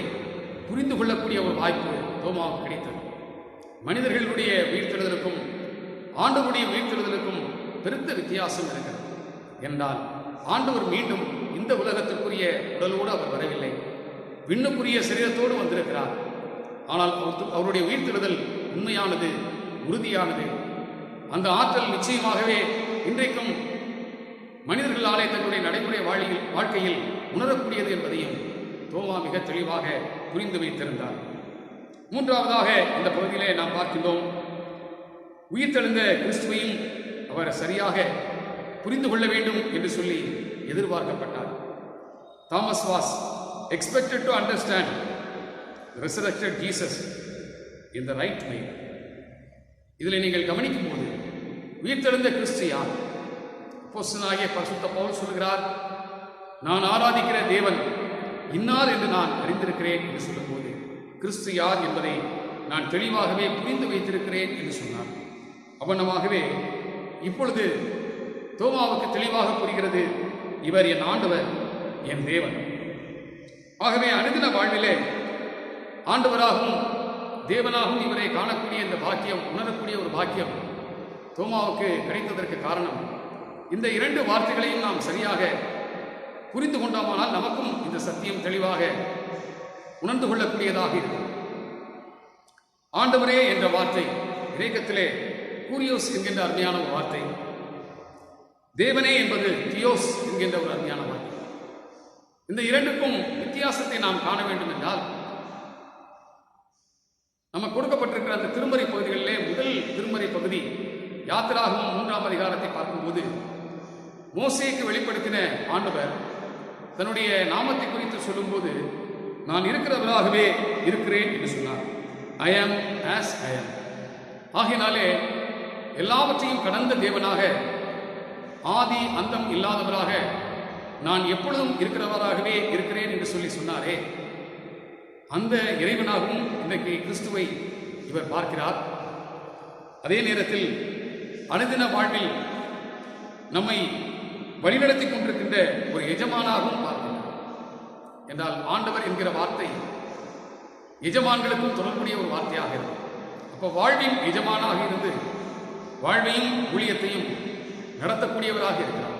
புரிந்து கொள்ளக்கூடிய ஒரு வாய்ப்பு தோமாவுக்கு கிடைத்தது. மனிதர்களுடைய உயிர்த்தெழுதலுக்கும் ஆண்டவருடைய உயிர்த்தெழுதலுக்கும் பெருத்த வித்தியாசம் இருக்கிறது. என்றால் ஆண்டவர் மீண்டும் இந்த உலகத்திற்குரிய உடலோடு அவர் வரவில்லை, விண்ணுக்குரிய சரீரத்தோடு வந்திருக்கிறார். ஆனால் அவருடைய உயிர்த்தெழுதல் உண்மையானது, உறுதியானது. அந்த ஆற்றல் நிச்சயமாகவே இன்றைக்கும் மனிதர்களாலே தன்னுடைய நடைமுறை வாழ்க்கையில் உணரக்கூடியது என்பதையும் தோமா மிக தெளிவாக புரிந்து வைத்திருந்தார். மூன்றாவதாக இந்த பகுதியிலே நாம் பார்க்கின்றோம், உயிர்த்தெழுந்த கிறிஸ்துவையும் அவர் சரியாக புரிந்து கொள்ள வேண்டும் என்று சொல்லி எதிர்பார்க்கப்பட்டார். Thomas was expected to understand the resurrected Jesus in the right way. இதில் நீங்கள் கவனிக்கும் போது உயிர்த்தெழுந்த கிறிஸ்து யார்? அப்போஸ்தலனாகிய பரிசுத்த பவுல் சொல்கிறார், நான் ஆராதிக்கிற தேவன் இன்னார் என்று நான் அறிந்திருக்கிறேன் என்று சொல்லும்போது கிறிஸ்து யார் என்பதை நான் தெளிவாகவே புரிந்து வைத்திருக்கிறேன் என்று சொன்னார். அவனமாகவே இப்பொழுது தோமாவுக்கு தெளிவாக புரிகிறது, இவர் என் ஆண்டவர், என் தேவன். ஆகவே அனுதின வாழ்விலே ஆண்டவராகவும் தேவனாகவும் இவரை காணக்கூடிய இந்த பாக்கியம், உணரக்கூடிய ஒரு பாக்கியம் தோமாவுக்கு கிடைத்ததற்கு காரணம் இந்த 2 வார்த்தைகளையும் நாம் சரியாக புரிந்து கொண்டோமானால் நமக்கும் இந்த சத்தியம் தெளிவாக உணர்ந்து கொள்ளக்கூடியதாக இருக்கும். ஆண்டவரே என்ற வார்த்தை கிரேக்கத்திலே கூரியோஸ் என்கின்ற அருமையான ஒரு வார்த்தை, தேவனே என்பது தியோஸ் என்கின்ற ஒரு அருமையான வார்த்தை. இந்த இரண்டுக்கும் வித்தியாசத்தை நாம் காண வேண்டும் என்றால், நமக்கு கொடுக்கப்பட்டிருக்கிற அந்த திருமறை பகுதிகளிலே முதல் திருமறை பகுதி யாத்திராகமம் 3ஆம் அதிகாரத்தை பார்க்கும்போது, மோசேக்கு வெளிப்படுத்தின ஆண்டவர் தன்னுடைய நாமத்தை குறித்து சொல்லும்போது, நான் இருக்கிறவராகவே இருக்கிறேன் என்று சொன்னார். ஐ ஆம் ஆஸ் ஐ ஆம். ஆகையினாலே எல்லாவற்றையும் கடந்த தேவனாக, ஆதி அந்தம் இல்லாதவராக, நான் எப்பொழுதும் இருக்கிறவராகவே இருக்கிறேன் என்று சொல்லி சொன்னாரே, அந்த இறைவனாகவும் இன்றைக்கு கிறிஸ்துவை இவர் பார்க்கிறார். அதே நேரத்தில் அனுதின வாழ்வில் நம்மை வழிநடத்தி கொண்டிருக்கின்ற ஒரு எஜமானாகவும் பார்க்கிறார். என்றால் ஆண்டவர் என்கிற வார்த்தை எஜமான்களுக்கும் தொடர்புடைய ஒரு வார்த்தையாக இருக்கும். அப்போ வாழ்வின் எஜமானாக இருந்து வாழ்வையும் ஊழியத்தையும் நடத்தக்கூடியவராக இருக்கிறார்.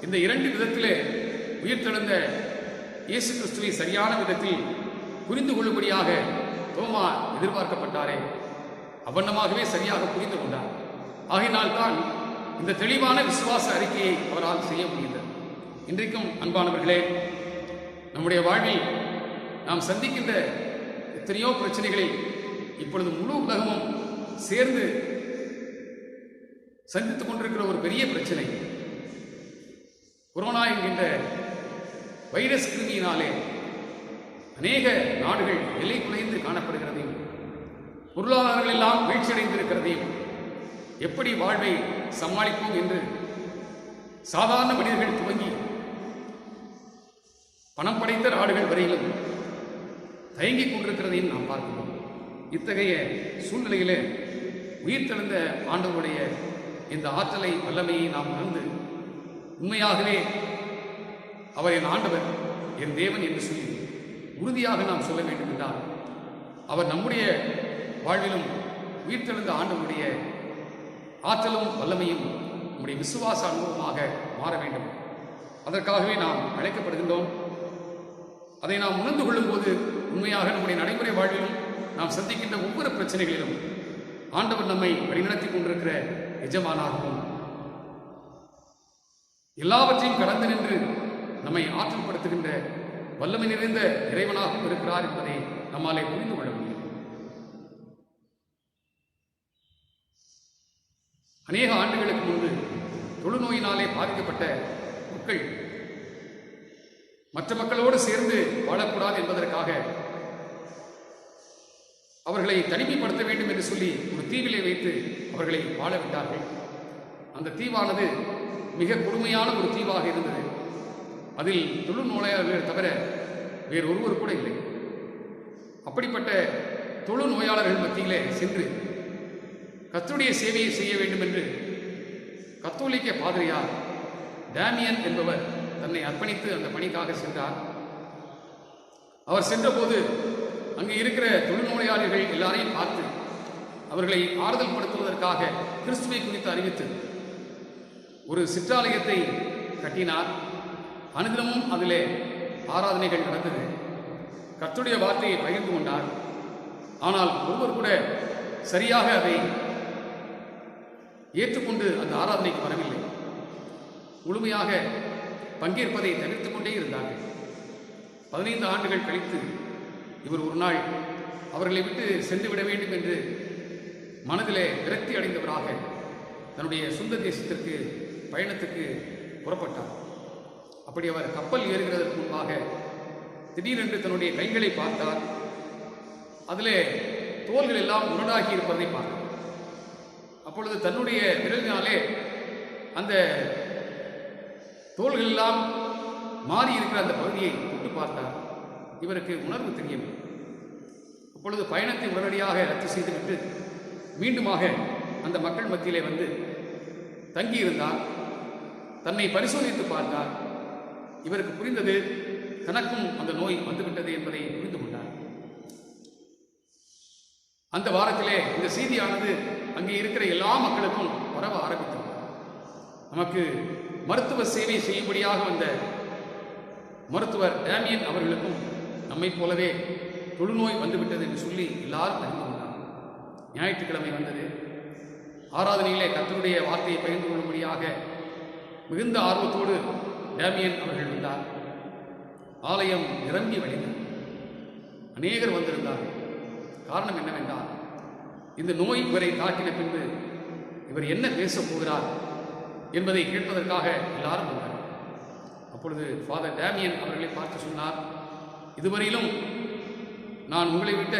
இந்த இரண்டு விதத்திலே உயிர்த்தெழுந்த இயேசு கிறிஸ்துவை சரியான விதத்தில் புரிந்து கொள்ளும்படியாக தோமா எதிர்பார்க்கப்பட்டாரே, அவ்வண்ணமாகவே சரியாக புரிந்து கொண்டார். ஆகையினால்தான் இந்த தெளிவான விசுவாச அறிக்கையை அவரால் செய்ய முடிந்தது. இன்றைக்கும் அன்பானவர்களே, நம்முடைய வாழ்வில் நாம் சந்திக்கின்ற எத்தனையோ பிரச்சனைகளில் இப்பொழுது முழு உலகமும் சேர்ந்து சந்தித்துக் கொண்டிருக்கிற ஒரு பெரிய பிரச்சனை கொரோனா என்கின்ற வைரஸ் கிருமியினாலே அநேக நாடுகள் எல்லை குலைந்து காணப்படுகிறதையும், பொருளாதாரங்கள் எல்லாம் வீழ்ச்சியடைந்திருக்கிறதையும், எப்படி வாழ்வை சமாளிப்போம் என்று சாதாரண மனிதர்கள் துவங்கி பணம் படைத்த நாடுகள் வரையிலும் தயங்கிக் கொண்டிருக்கிறதையும் நாம் பார்க்கிறோம். இத்தகைய சூழ்நிலையிலே உயிர்த்தெழுந்த ஆண்டவருடைய இந்த ஆற்றலை, வல்லமையை நாம் உணர்ந்து உண்மையாகவே அவர் என் ஆண்டவர், என் தேவன் என்று சொல்லி உறுதியாக நாம் சொல்ல வேண்டும் என்றால், அவர் நம்முடைய வாழ்விலும் உயிர்த்தெழுந்த ஆண்டவருடைய ஆற்றலும் வல்லமையும் நம்முடைய விசுவாச அனுபவமாக மாற வேண்டும். அதற்காகவே நாம் அழைக்கப்படுகின்றோம். அதை நாம் உணர்ந்து கொள்ளும் போது உண்மையாக நம்முடைய நடைமுறை வாழ்விலும் நாம் சந்திக்கின்ற ஒவ்வொரு பிரச்சனைகளிலும் ஆண்டவர் நம்மை வழிநடத்தி கொண்டிருக்கிற எஜமானாகவும், எல்லாவற்றையும் கடந்து நின்று நம்மை ஆற்றல் படுத்துகின்ற வல்லமை நிறைந்த இறைவனாகவும் இருக்கிறார் என்பதை நம்மாலே புரிந்து கொள்ள முடியும். அநேக ஆண்டுகளுக்கு முன்பு தொழுநோயினாலே பாதிக்கப்பட்ட மக்கள் மற்ற மக்களோடு சேர்ந்து வாழக்கூடாது என்பதற்காக அவர்களை தனிமைப்படுத்த வேண்டும் என்று சொல்லி ஒரு தீவிலே வைத்து அவர்களை வாழ விட்டார்கள். அந்த தீவானது மிக கொடுமையான ஒரு தீவாக இருந்தது. அதில் தொழுநோயாளர்கள் தவிர வேறு ஒருவர் கூட இல்லை. அப்படிப்பட்ட தொழுநோயாளர்கள் மத்தியிலே சென்று கர்த்தருடைய சேவையை செய்ய வேண்டும் என்று கத்தோலிக்க பாதிரியார் டேமியன் என்பவர் தன்னை அர்ப்பணித்து அந்த பணிக்காக சென்றார். அவர் சென்றபோது அங்கே இருக்கிற தொழுநோயாளர்கள் எல்லாரையும் பார்த்து அவர்களை ஆறுதல் படுத்துவதற்காக கிறிஸ்துவை குறித்து அறிவித்து ஒரு சிற்றாலயத்தை கட்டினார். அனுதினமும் அதிலே ஆராதனைகள் நடந்தது. கர்த்தருடைய வார்த்தையை பகிர்ந்து கொண்டார். ஆனால் ஒருவர் கூட சரியாக அதை ஏற்றுக்கொண்டு அந்த ஆராதனைக்கு வரவில்லை. முழுமையாக பங்கேற்பதை தவிர்த்து கொண்டே இருந்தார்கள். 15 ஆண்டுகள் கழித்து இவர் ஒரு நாள் அவர்களை விட்டு சென்று விட வேண்டும் என்று மனதிலே விரக்தி அடைந்தவராக தன்னுடைய சொந்த தேசத்திற்கு பயணத்துக்கு புறப்பட்டார். அப்படி அவர் கப்பல் ஏறுகிறதற்கு முன்பாக திடீரென்று தன்னுடைய கைகளை பார்த்தார். அதிலே தோள்கள் எல்லாம் முரடாகி இருப்பதை பார்த்தார். அப்பொழுது தன்னுடைய விரலினாலே அந்த தோள்கள் எல்லாம் மாறி இருக்கிற அந்த பகுதியை தொட்டு பார்த்தார். இவருக்கு உணர்வு தெரியும். அப்பொழுது பயணத்தை உடனடியாக ரத்து செய்துவிட்டு மீண்டுமாக அந்த மக்கள் மத்தியிலே வந்து தங்கியிருந்தார். தன்னை பரிசோதித்து பார்த்தார். இவருக்கு புரிந்தது, தனக்கும் அந்த நோய் வந்துவிட்டது என்பதை புரிந்து கொண்டார். அந்த வாரத்திலே இந்த செய்தியானது அங்கே இருக்கிற எல்லா மக்களுக்கும் பரவ ஆரம்பித்தது. நமக்கு மருத்துவ சேவை செய்யும்படியாக வந்த மருத்துவர் டேமியன் அவர்களுக்கும் நம்மைப் போலவே தொழுநோய் வந்துவிட்டது என்று சொல்லி எல்லாரும் அறிந்து கொண்டார். ஞாயிற்றுக்கிழமை வந்தது. ஆராதனையிலே கர்த்தருடைய வார்த்தையை பகிர்ந்து கொள்ளும்படியாக மிகுந்த ஆர்வத்தோடு டேமியன் அவர்கள் வந்தார். ஆலயம் நிரம்பி வழிந்தது. அநேகர் வந்திருந்தார்கள். காரணம் என்னவென்றால், இந்த நோய் இவரை தாக்கின பின்பு இவர் என்ன பேசப் போகிறார் என்பதை கேட்பதற்காக எல்லாரும் வந்தார்கள். அப்பொழுது ஃபாதர் டேமியன் அவர்களை பார்த்து சொன்னார், இதுவரையிலும் நான் உங்களை விட்ட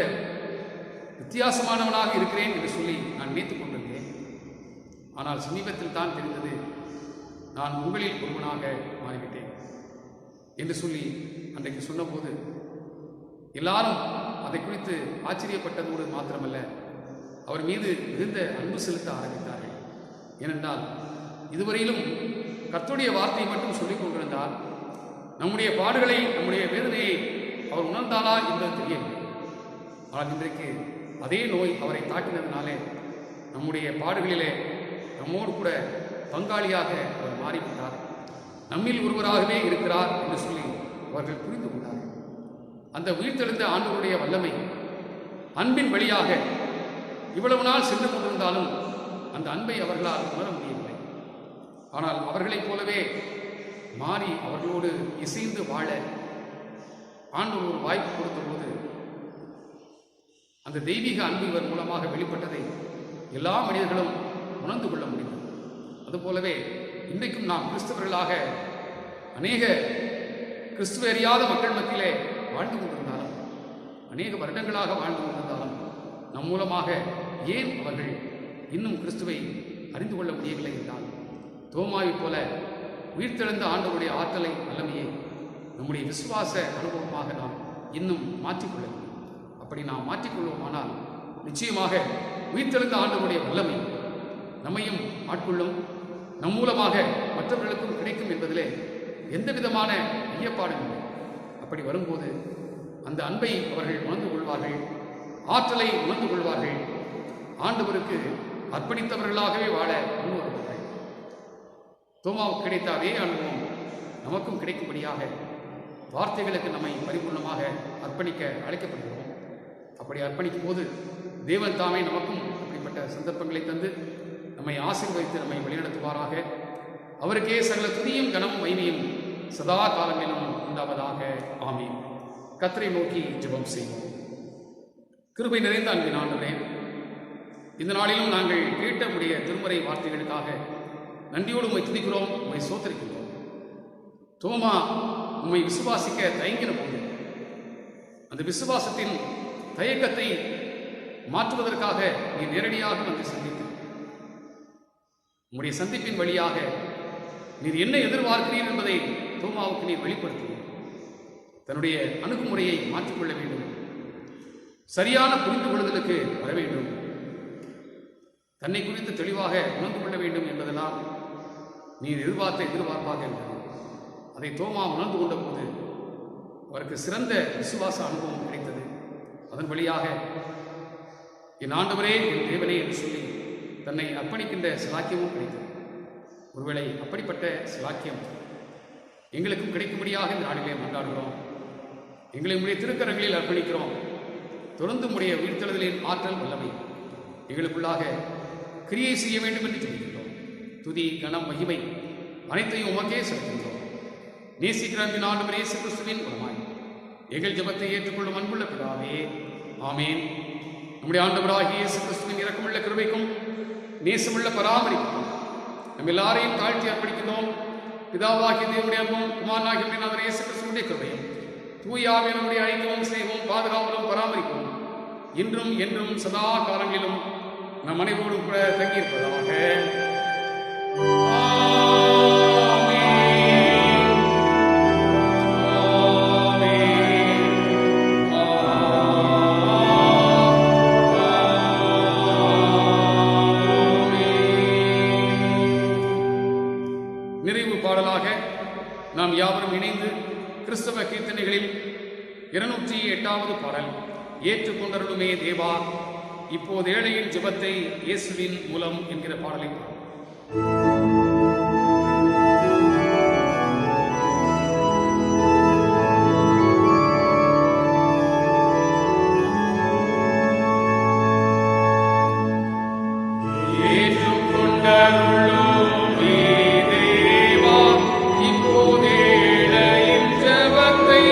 வித்தியாசமானவனாக இருக்கிறேன் என்று சொல்லி நான் நினைத்துக் கொண்டிருந்தேன். ஆனால் சமீபத்தில் தான் தெரிந்தது, நான் உங்களில் ஒருவனாக மாறிவிட்டேன் என்று சொல்லி அன்றைக்கு சொன்னபோது எல்லாரும் அதை குறித்து ஆச்சரியப்பட்டதோடு மாத்திரமல்ல, அவர் மீது மிகுந்த அன்பு செலுத்த ஆரம்பித்தார்கள். ஏனென்றால் இதுவரையிலும் கர்த்தருடைய வார்த்தையை மட்டும் சொல்லிக் கொண்டிருந்தால் நம்முடைய பாடுகளை, நம்முடைய வேதனையை அவர் உணர்ந்தாரா என்பது தெரியவில்லை. ஆனால் இன்றைக்கு அதே நோய் அவரை தாக்கினதினாலே நம்முடைய பாடுகளிலே நம்மோடு கூட பங்காளியாக அவர் மாறிவிட்டார், நம்மில் ஒருவராகவே இருக்கிறார் என்று சொல்லி அவர்கள் புரிந்து கொண்டார்கள். அந்த உயிர்த்தெழுந்த ஆண்டவருடைய வல்லமை அன்பின் வழியாக இவ்வளவு நாள் சென்று கொண்டிருந்தாலும் அந்த அன்பை அவர்களால் உணர முடியவில்லை. ஆனால் அவர்களைப் போலவே மாறி அவர்களோடு இசைந்து வாழ ஆண்டவர் ஒரு வாய்ப்பு கொடுத்தபோது அந்த தெய்வீக அன்பு இவர் மூலமாக வெளிப்பட்டதை எல்லா மனிதர்களும் உணர்ந்து கொள்ள முடியும். அதுபோலவே இன்றைக்கும் நாம் கிறிஸ்தவர்களாக அநேக கிறிஸ்துவ அறியாத மக்கள் மத்தியிலே வாழ்ந்து கொண்டிருந்தாலும், அநேக வருடங்களாக வாழ்ந்து கொண்டிருந்தாலும் நம் மூலமாக ஏன் அவர்கள் இன்னும் கிறிஸ்துவை அறிந்து கொள்ள முடியவில்லை என்றால், தோமாவை போல உயிர்த்தெழுந்த ஆண்டவருடைய ஆற்றலை, வல்லமையை நம்முடைய விசுவாச அனுபவமாக நாம் இன்னும் மாற்றிக்கொள்ள வேண்டும். அப்படி நாம் மாற்றிக்கொள்வோமானால் நிச்சயமாக உயிர்த்தெழுந்த ஆண்டவருடைய வல்லமை நம்மையும் ஆட்கொள்ளும், நம் மூலமாக மற்றவர்களுக்கும் கிடைக்கும் என்பதிலே எந்த விதமான ஐயப்பாடும் இல்லை. அப்படி வரும்போது அந்த அன்பை அவர்கள் உணர்ந்து கொள்வார்கள், ஆற்றலை உணர்ந்து கொள்வார்கள், ஆண்டவருக்கு அர்ப்பணித்தவர்களாகவே வாழ முன்வருவார்கள். தோமாவுக்கு கிடைத்த அதே அனுபவம் நமக்கும் கிடைக்கும்படியாக வார்த்தைகளுக்கு நம்மை பரிபூர்ணமாக அர்ப்பணிக்க அழைக்கப்படுகிறோம். அப்படி அர்ப்பணிக்கும் போது தேவன் தாமே நமக்கும் அப்படிப்பட்ட சந்தர்ப்பங்களை தந்து நம்மை ஆசீர்வதித்து நம்மை வழிநடத்துவாராக. அவருக்கே சகல துதியும் கனமும் மகிமையும் சதா காலங்களிலும் உண்டாவதாக. ஆமீன். கர்த்தரை நோக்கி ஜெபம் செய்வோம். கிருபை நிறைந்த அன்பின் ஆண்டவரே, இந்த நாளிலும் நாங்கள் கேட்டக்கூடிய திருமறை வார்த்தைகளுக்காக நன்றியோடு உம்மை துதிக்கிறோம், உம்மை சோத்தரிக்கிறோம். தோமா உம்மை விசுவாசிக்க தயங்கின போது அந்த விசுவாசத்தின் தயக்கத்தை மாற்றுவதற்காக நீ நேரடியாக வந்து சந்தித்து, உம்முடைய சந்திப்பின் வழியாக நீர் என்ன எதிர்பார்க்கிறீர் என்பதை தோமாவுக்கு நீர் வெளிப்படுத்துவீர். தன்னுடைய அணுகுமுறையை மாற்றிக்கொள்ள வேண்டும், சரியான புரிந்து கொள்ளுதலுக்கு வர வேண்டும், தன்னை குறித்து தெளிவாக உணர்ந்து கொள்ள வேண்டும் என்பதெல்லாம் நீர் எதிர்பார்த்த எதிர்பார்ப்பாக இருந்தது. அதை தோமா உணர்ந்து கொண்ட போது அவருக்கு சிறந்த விசுவாச அனுபவம் கிடைத்தது. அதன் வழியாக என் ஆண்டவரே, என் தேவனே என்று சொல்லி தன்னை அர்ப்பணிக்கின்ற சிலாக்கியமும் கிடைத்தது. ஒருவேளை அப்படிப்பட்ட சிலாக்கியம் எங்களுக்கும் கிடைக்கும்படியாக இந்த நாளிலே கொண்டாடுகிறோம். எங்களை உடைய திருக்கரங்களில் அர்ப்பணிக்கிறோம். தொடர்ந்து உடைய உயிர்த்தெழுதலின் ஆற்றல் வல்லமை எங்களுக்குள்ளாக கிரியை செய்ய வேண்டும் என்று சொல்லிக்கிறோம். துதி, கனம், மகிமை அனைத்தையும் உமக்கே செலுத்துகிறோம். நேசிக்கிற அன்பின் ஆண்டவர் இயேசு கிறிஸ்துவின் மூலமாய் எங்கள் ஜெபத்தை ஏற்றுக்கொள்ளும் அன்புள்ள பிதாவே, ஆமேன். நம்முடைய ஆண்டவராகிய இயேசு கிறிஸ்துவின் இரக்கமுள்ள கிருபைக்கும் நேசமுள்ள பராமரிப்பும் நம்ம எல்லாரையும் தாழ்த்தி அர்ப்பணிக்கிறோம். பிதாவாகிய தேவனுடைய அன்பும் குமாரனாகிய நாதர் இயேசு கிறிஸ்துவினுடைய கிருபையும் தூய ஆவியானவருடைய ஐக்கியமும் சிநேகமும் பாதுகாவலும் பராமரிப்பும் இன்றும் என்றும் சதா காலங்களிலும் நம் அனைவரோடும் கூட தங்கியிருப்பதாக. நிறைவு பாடலாக நாம் யாவரும் இணைந்து கிறிஸ்தவ கீர்த்தனைகளில் 208வது பாடல், ஏற்றுக்கொண்டருளுமே தேவா இப்போது ஏழையின் ஜெபத்தை இயேசுவின் மூலம் என்கிற பாடலை இப்போதே இளையின் ஜெபத்தை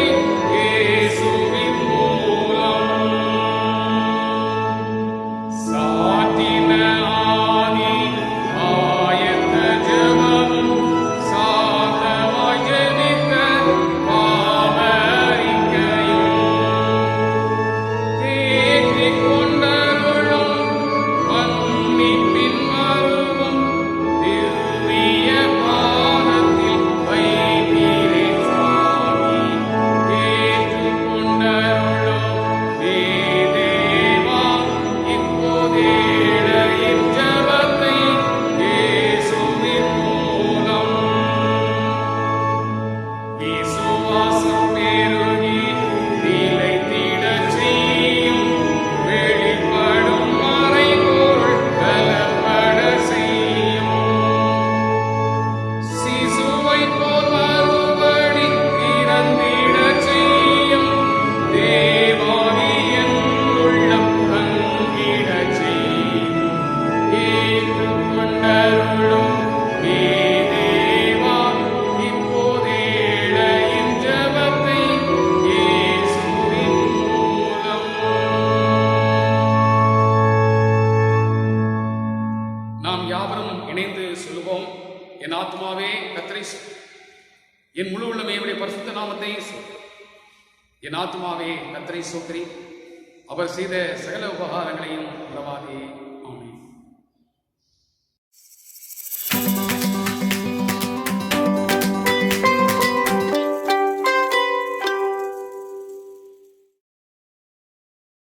யாவரும் இணைந்து சொல்லுவோம். என் ஆத்மாவே கர்த்தரை என் முழு உள்ளமே அவருடைய பரிசுத்த நாமத்தை என் ஆத்மாவே கர்த்தரை சோத்திரி, அவர் செய்த சகல உபகாரங்களையும் மறவாதே.